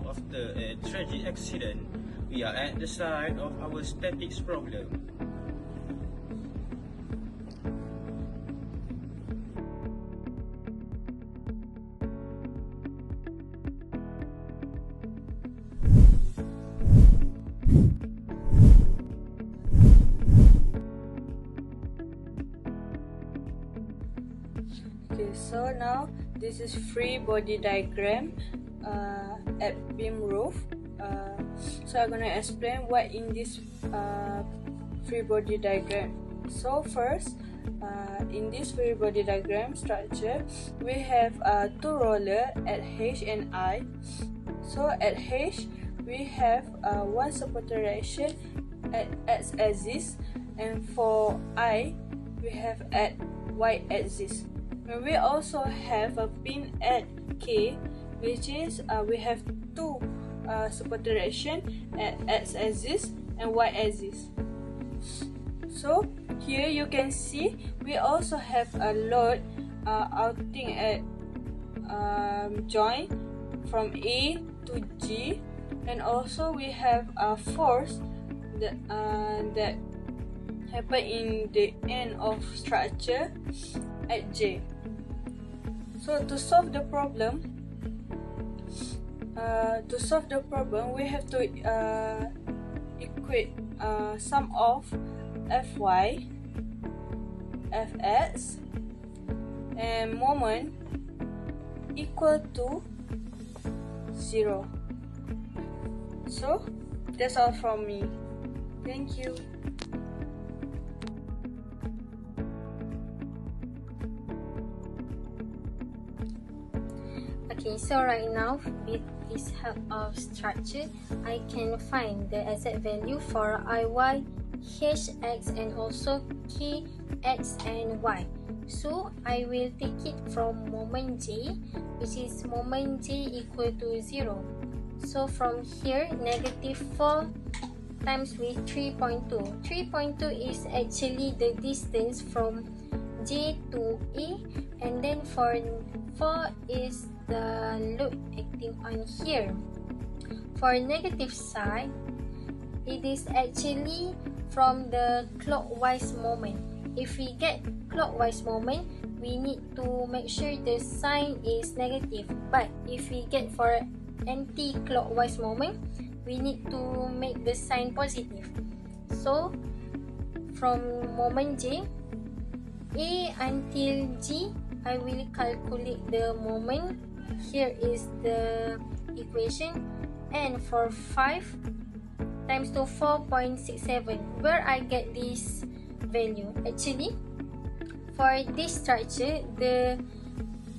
after a tragic accident, we are at the side of our statics problem. Okay, so now this is free body diagram at beam roof. So I'm gonna explain what in this free body diagram. So first, in this free body diagram structure, we have two rollers at H and I. So at H, we have one support direction at X axis, and for I, we have at Y axis. And we also have a pin at K, which is we have two support direction at X axis and Y axis. So here you can see we also have a load outing at joint from A to G, and also we have a force that happen in the end of structure at J. So to solve the problem, we have to equate sum of Fy, Fx, and moment equal to 0. So that's all from me. Thank you. Okay, so right now with this help of structure, I can find the exact value for Iy, Hx, and also Kx and Y. So I will take it from moment J, which is moment J equal to 0. So from here, negative 4 times with 3.2. 3.2 is actually the distance from J to A, and then for 4 is the load acting on here. For negative side, it is actually from the clockwise moment. If we get clockwise moment, we need to make sure the sign is negative. But if we get for anti-clockwise moment, we need to make the sign positive. So from moment J, A until G, I will calculate the moment. Here is the equation, and for 5 times to 4.67, where I get this value. Actually, for this structure, the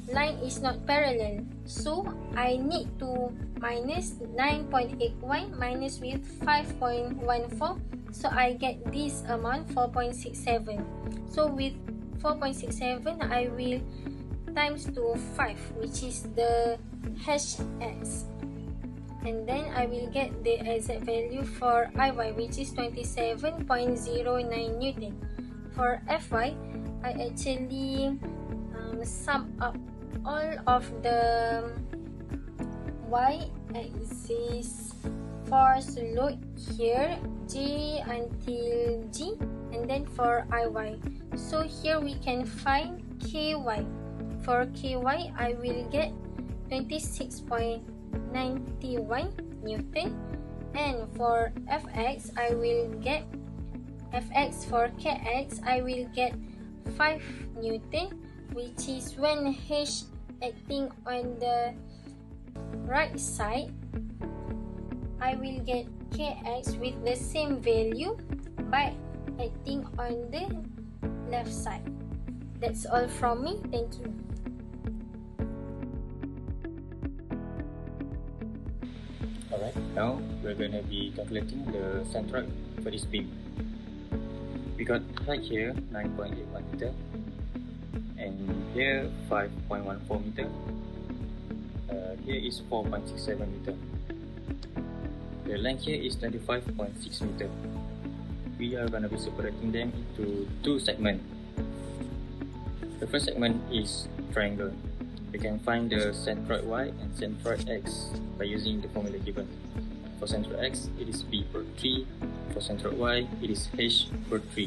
line is not parallel, so I need to minus 9.81 minus with 5.14, so I get this amount 4.67. So with 4.67, I will times to 5, which is the Hx, and then I will get the exact value for Iy, which is 27.09 Newton. For Fy, I actually sum up all of the Y axis force load here, J until G, and then for Iy. So here we can find Ky. For Ky, I will get 26.91 Newton, and for Fx, I will get Fx. For Kx, I will get 5 Newton, which is when H acting on the right side, I will get Kx with the same value by acting on the left side. That's all from me. Thank you. Alright, now we're going to be calculating the centroid for this beam. We got right here 9.81 meter, and here 5.14 meter. Here is 4.67 meter. The length here is 25.6 meter. We are going to be separating them into two segments. The first segment is triangle. we can find the centroid y and centroid x by using the formula given. For centroid x, it is b per 3. For centroid y, it is h per 3.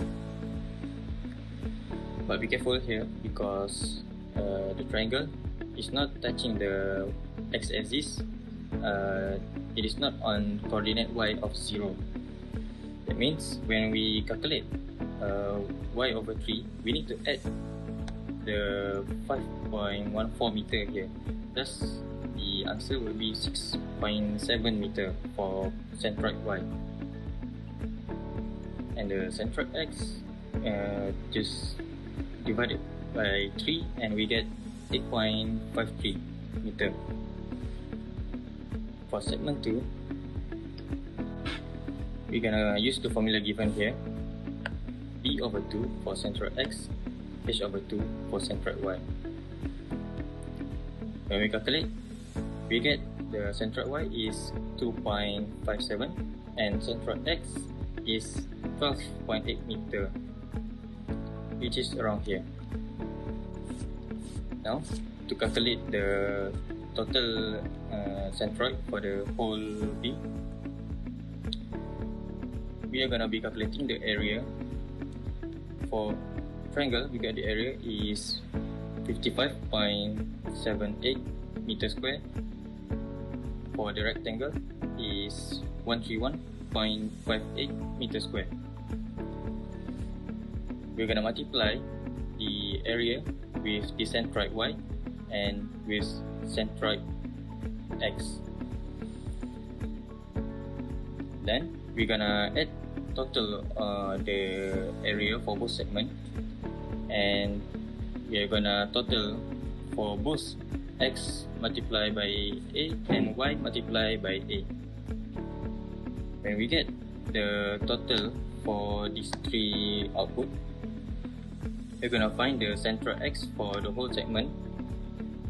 But be careful here because the triangle is not touching the x-axis. It is not on coordinate y of 0. That means when we calculate y over 3, we need to add the 5.14 meter here. Thus, the answer will be 6.7 meter for centroid y. And the centroid x, just divide it by 3 and we get 8.53 meter. For segment 2, we're gonna use the formula given here. B over 2 for centroid x, h over 2 for centroid y. When we calculate, we get the centroid y is 2.57 and centroid x is 12.8 meter, which is around here. Now, to calculate the total centroid for the whole beam, we are gonna be calculating the area. For triangle, we get the area is 55.78 meter square. For the rectangle is 131.58 meter square. We're gonna multiply the area with the centroid y and with centroid x. Then we're gonna add total the area for both segments, and we are gonna total for both x multiplied by a and y multiplied by a. When we get the total for these three output, we're gonna find the centroid x for the whole segment,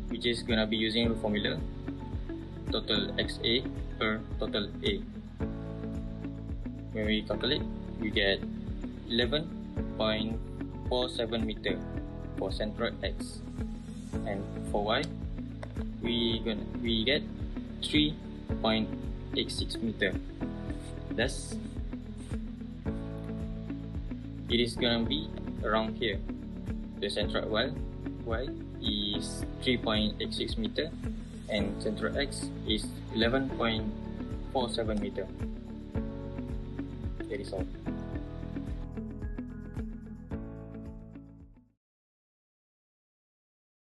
which is gonna be using the formula total xa per total a. When we calculate, we get 11.47 meter for centroid x, and for y, we get 3.86 meter. Thus, it is gonna be around here. The centroid y is 3.86 meter and centroid x is 11.47 meter. That is all.